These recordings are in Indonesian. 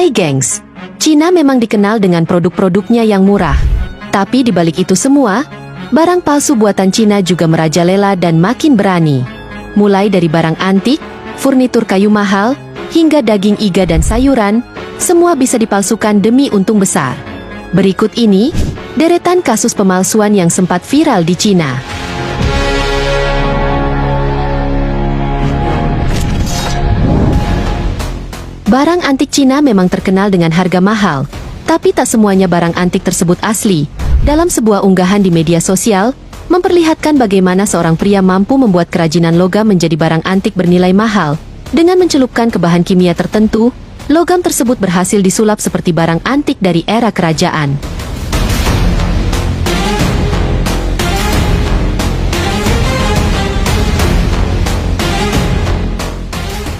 Hai gengs, Cina memang dikenal dengan produk-produknya yang murah. Tapi di balik itu semua, barang palsu buatan Cina juga merajalela dan makin berani. Mulai dari barang antik, furnitur kayu mahal, hingga daging iga dan sayuran, semua bisa dipalsukan demi untung besar. Berikut ini, deretan kasus pemalsuan yang sempat viral di Cina. Barang antik Cina memang terkenal dengan harga mahal, tapi tak semuanya barang antik tersebut asli. Dalam sebuah unggahan di media sosial, memperlihatkan bagaimana seorang pria mampu membuat kerajinan logam menjadi barang antik bernilai mahal. Dengan mencelupkan ke bahan kimia tertentu, logam tersebut berhasil disulap seperti barang antik dari era kerajaan.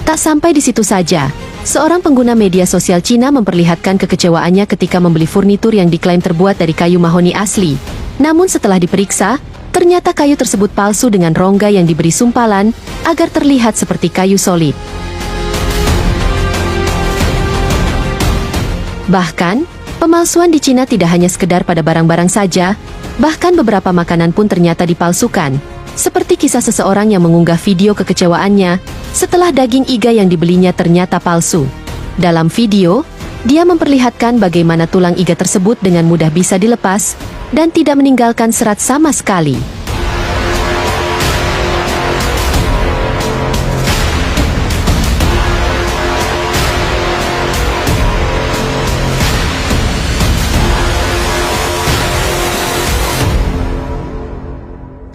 Tak sampai di situ saja. Seorang pengguna media sosial Cina memperlihatkan kekecewaannya ketika membeli furnitur yang diklaim terbuat dari kayu mahoni asli. Namun setelah diperiksa, ternyata kayu tersebut palsu dengan rongga yang diberi sumpalan agar terlihat seperti kayu solid. Bahkan, pemalsuan di Cina tidak hanya sekedar pada barang-barang saja, bahkan beberapa makanan pun ternyata dipalsukan. Seperti kisah seseorang yang mengunggah video kekecewaannya setelah daging iga yang dibelinya ternyata palsu. Dalam video, dia memperlihatkan bagaimana tulang iga tersebut dengan mudah bisa dilepas dan tidak meninggalkan serat sama sekali.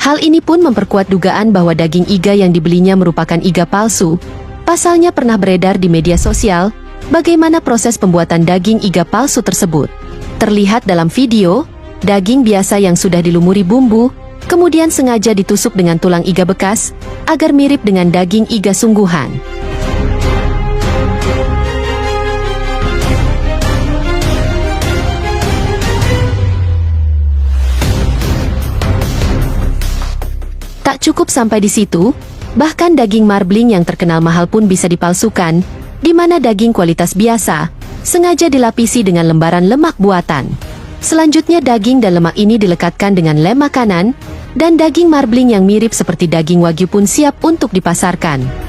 Hal ini pun memperkuat dugaan bahwa daging iga yang dibelinya merupakan iga palsu. Pasalnya pernah beredar di media sosial, bagaimana proses pembuatan daging iga palsu tersebut. Terlihat dalam video, daging biasa yang sudah dilumuri bumbu, kemudian sengaja ditusuk dengan tulang iga bekas, agar mirip dengan daging iga sungguhan. Tak cukup sampai di situ, bahkan daging marbling yang terkenal mahal pun bisa dipalsukan, di mana daging kualitas biasa sengaja dilapisi dengan lembaran lemak buatan. Selanjutnya daging dan lemak ini dilekatkan dengan lem makanan, dan daging marbling yang mirip seperti daging wagyu pun siap untuk dipasarkan.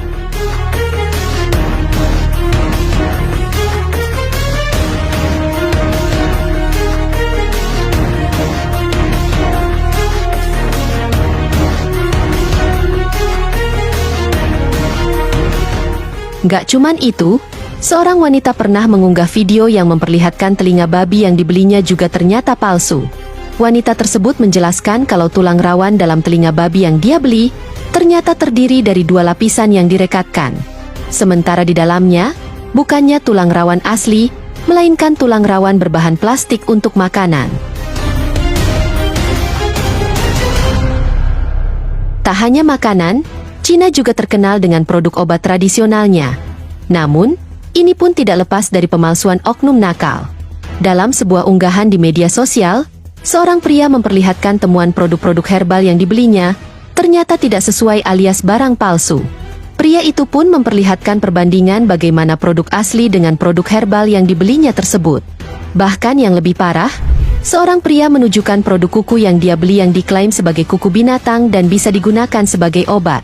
Gak cuman itu, seorang wanita pernah mengunggah video yang memperlihatkan telinga babi yang dibelinya juga ternyata palsu. Wanita tersebut menjelaskan kalau tulang rawan dalam telinga babi yang dia beli, ternyata terdiri dari 2 lapisan yang direkatkan. Sementara di dalamnya, bukannya tulang rawan asli, melainkan tulang rawan berbahan plastik untuk makanan. Tak hanya makanan, Cina juga terkenal dengan produk obat tradisionalnya. Namun, ini pun tidak lepas dari pemalsuan oknum nakal. Dalam sebuah unggahan di media sosial, seorang pria memperlihatkan temuan produk-produk herbal yang dibelinya, ternyata tidak sesuai alias barang palsu. Pria itu pun memperlihatkan perbandingan bagaimana produk asli dengan produk herbal yang dibelinya tersebut. Bahkan yang lebih parah, seorang pria menunjukkan produk kuku yang dia beli yang diklaim sebagai kuku binatang dan bisa digunakan sebagai obat.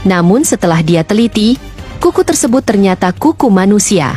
Namun setelah dia teliti, kuku tersebut ternyata kuku manusia.